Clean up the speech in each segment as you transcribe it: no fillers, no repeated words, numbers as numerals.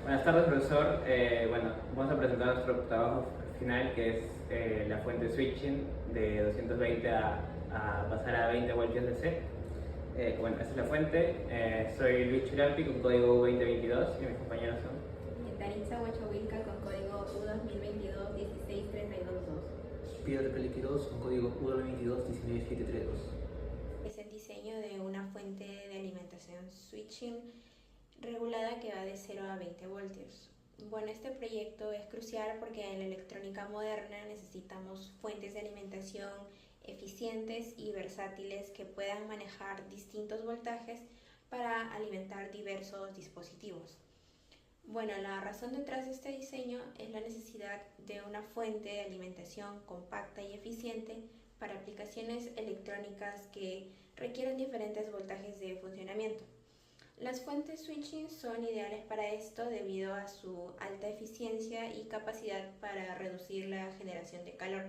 Buenas tardes, profesor. Bueno, vamos a presentar nuestro trabajo final, que es la fuente switching de 220 a pasar a 20 voltios DC. Bueno, esa es la fuente. Soy Luis Churalpi con código U2022 y mis compañeros son. Taritza Huachovilca con código U2022-16322. Piedra Peliquiros con código U2022-19732. Es el diseño de una fuente de alimentación switching regulada que va de 0 a 20 voltios. Bueno, este proyecto es crucial porque en la electrónica moderna necesitamos fuentes de alimentación eficientes y versátiles que puedan manejar distintos voltajes para alimentar diversos dispositivos. Bueno, la razón detrás de este diseño es la necesidad de una fuente de alimentación compacta y eficiente para aplicaciones electrónicas que requieren diferentes voltajes de funcionamiento. Las fuentes switching son ideales para esto debido a su alta eficiencia y capacidad para reducir la generación de calor,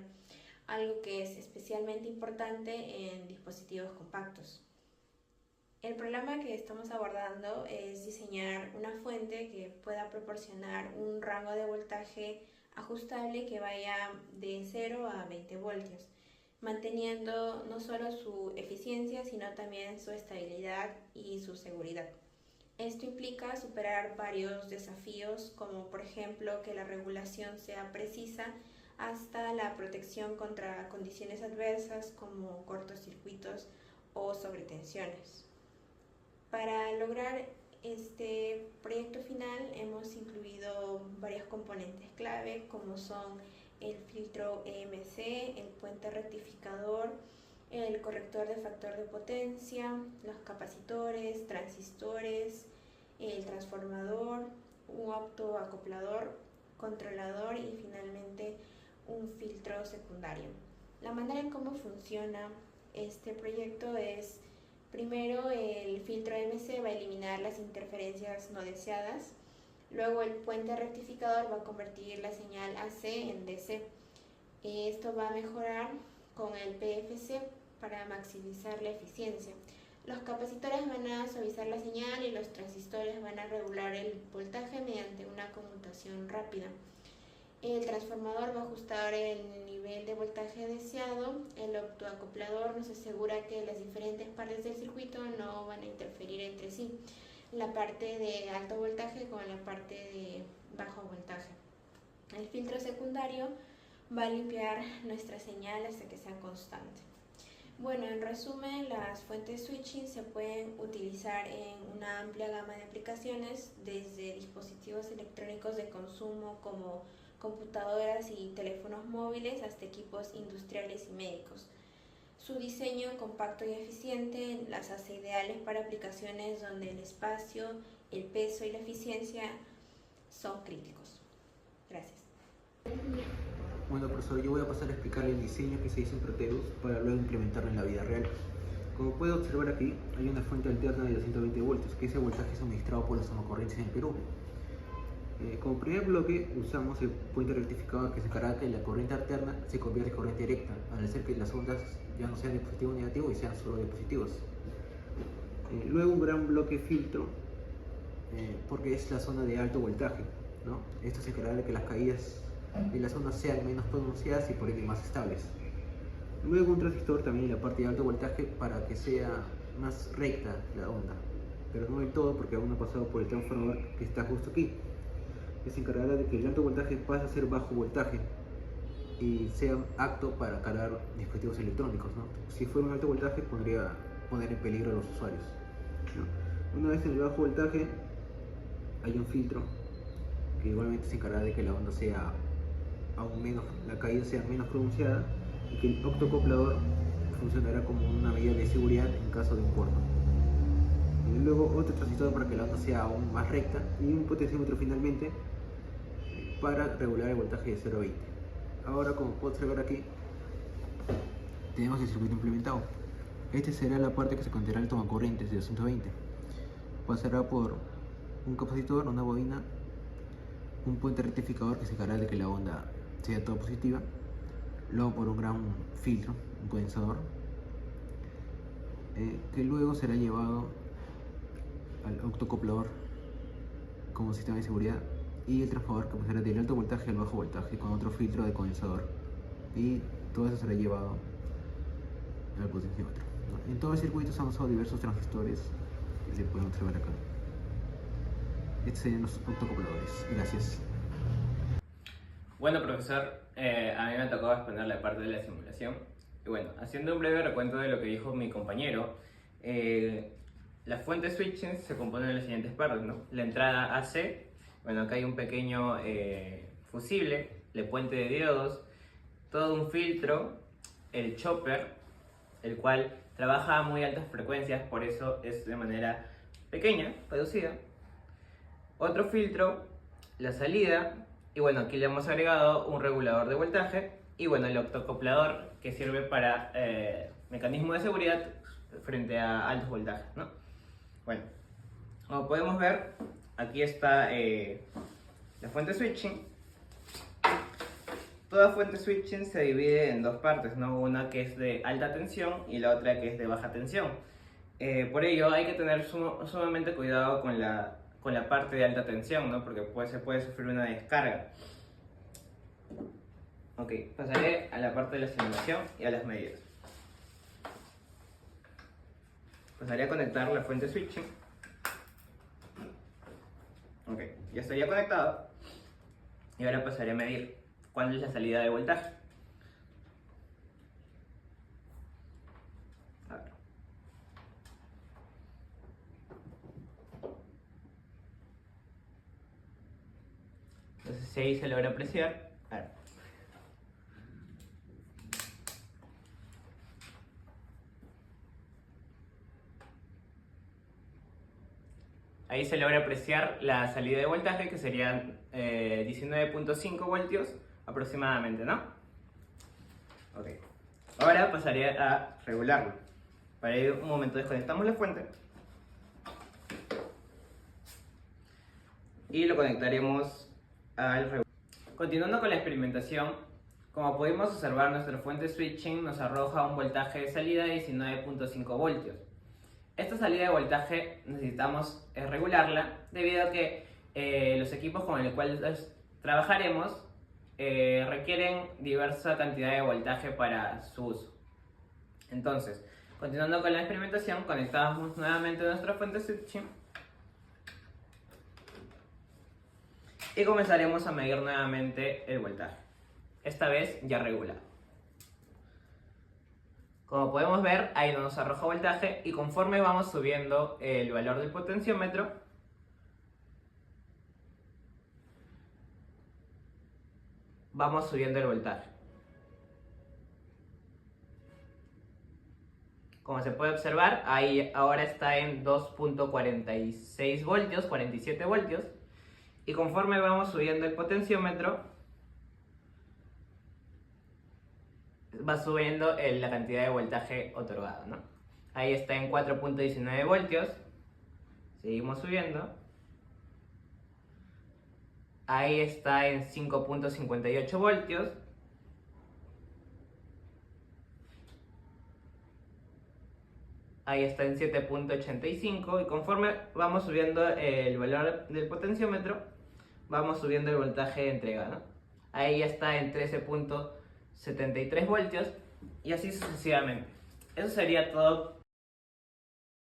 algo que es especialmente importante en dispositivos compactos. El problema que estamos abordando es diseñar una fuente que pueda proporcionar un rango de voltaje ajustable que vaya de 0 a 20 voltios, manteniendo no solo su eficiencia, sino también su estabilidad y su seguridad. Esto implica superar varios desafíos, como por ejemplo que la regulación sea precisa, hasta la protección contra condiciones adversas como cortocircuitos o sobretensiones. Para lograr este proyecto final hemos incluido varios componentes clave como son el filtro EMC, el puente rectificador, el corrector de factor de potencia, los capacitores, transistores, el transformador, un autoacoplador, controlador y finalmente un filtro secundario. La manera en cómo funciona este proyecto es: primero, el filtro MC va a eliminar las interferencias no deseadas. Luego, el puente rectificador va a convertir la señal AC en DC. Esto va a mejorar con el PFC para maximizar la eficiencia. Los capacitores van a suavizar la señal y los transistores van a regular el voltaje mediante una conmutación rápida. El transformador va a ajustar el nivel de voltaje deseado. El autoacoplador nos asegura que las diferentes partes del circuito no van a interferir entre sí, la parte de alto voltaje con la parte de bajo voltaje. El filtro secundario va a limpiar nuestra señal hasta que sea constante. Bueno, en resumen, las fuentes switching se pueden utilizar en una amplia gama de aplicaciones, desde dispositivos electrónicos de consumo como computadoras y teléfonos móviles hasta equipos industriales y médicos. Su diseño compacto y eficiente las hace ideales para aplicaciones donde el espacio, el peso y la eficiencia son críticos. Gracias. Bueno, profesor, yo voy a pasar a explicarle el diseño que se hizo en Proteus para luego implementarlo en la vida real. Como puede observar aquí, hay una fuente alterna de 220 voltios, que ese voltaje es suministrado por las tomacorrientes en el Perú. Como primer bloque usamos el puente rectificador, que se encarga que la corriente alterna se convierta en corriente directa, al hacer que las ondas ya no sean de positivo o negativo y sean solo de positivos. Luego un gran bloque filtro, porque es la zona de alto voltaje, ¿no? Esto se encarga de que las caídas de las ondas sean menos pronunciadas y por ende más estables. Luego un transistor también en la parte de alto voltaje para que sea más recta la onda, pero no del todo porque aún no ha pasado por el transformador que está justo aquí, que se encargará de que el alto voltaje pase a ser bajo voltaje y sea apto para cargar dispositivos electrónicos, ¿no? Si fuera un alto voltaje podría poner en peligro a los usuarios, ¿no? Una vez en el bajo voltaje hay un filtro que igualmente se encargará de que la onda sea aún menos, la caída sea menos pronunciada, y que el octocoplador funcionará como una medida de seguridad en caso de un corto. Y luego otro transistor para que la onda sea aún más recta y un potenciómetro finalmente para regular el voltaje de 0 a 20. Ahora, como puedo observar aquí, tenemos el circuito implementado. Este será la parte que se contará el tomacorrientes de 220. Pasará por un capacitor, una bobina, un puente rectificador que se encargará de que la onda sea toda positiva, luego por un gran filtro, un condensador, que luego será llevado al octocoplador como sistema de seguridad, y el transformador que pasará del alto voltaje al bajo voltaje con otro filtro de condensador, y todo eso será llevado al potenciómetro, ¿no? En todo el circuito se han usado diversos transistores que se pueden observar acá. Estos serían los octocopladores. Gracias. Bueno, profesor, a mí me tocó exponer la parte de la simulación. Y bueno, haciendo un breve recuento de lo que dijo mi compañero, la fuente switching se compone de las siguientes partes, ¿no? La entrada AC, bueno, acá hay un pequeño fusible, el puente de diodos, todo un filtro, el chopper, el cual trabaja a muy altas frecuencias, por eso es de manera pequeña, reducida. Otro filtro, la salida, y bueno, aquí le hemos agregado un regulador de voltaje, y bueno, el octocoplador que sirve para mecanismo de seguridad frente a altos voltajes, ¿no? Bueno, como podemos ver, aquí está la fuente switching. Toda fuente switching se divide en dos partes, ¿no? Una que es de alta tensión y la otra que es de baja tensión. Por ello hay que tener sumamente cuidado con la parte de alta tensión, ¿no? Porque se puede sufrir una descarga. Ok, pasaré a la parte de la simulación y a las medidas. Pasaré a conectar la fuente switching. Ok, ya estaría conectado. Y ahora pasaré a medir cuál es la salida de voltaje. A ver. Entonces si ahí se logra apreciar. A ver. Ahí se logra apreciar la salida de voltaje, que serían 19.5 voltios aproximadamente, ¿no? Ok. Ahora pasaré a regularlo. Para ello, un momento desconectamos la fuente. Y lo conectaremos al regulador. Continuando con la experimentación, como pudimos observar, nuestra fuente switching nos arroja un voltaje de salida de 19.5 voltios. Esta salida de voltaje necesitamos regularla debido a que los equipos con los cuales trabajaremos requieren diversa cantidad de voltaje para su uso. Entonces, continuando con la experimentación, conectamos nuevamente nuestra fuente switching y comenzaremos a medir nuevamente el voltaje, esta vez ya regulado. Como podemos ver, ahí nos arroja voltaje y conforme vamos subiendo el valor del potenciómetro, vamos subiendo el voltaje. Como se puede observar, ahí ahora está en 2.46 voltios, 47 voltios. Y conforme vamos subiendo el potenciómetro, va subiendo la cantidad de voltaje otorgado, ¿no? Ahí está en 4.19 voltios. Seguimos subiendo. Ahí está en 5.58 voltios. Ahí está en 7.85 y conforme vamos subiendo el valor del potenciómetro, vamos subiendo el voltaje de entrega, ¿no? Ahí ya está en 13.73 voltios y así sucesivamente. Eso sería todo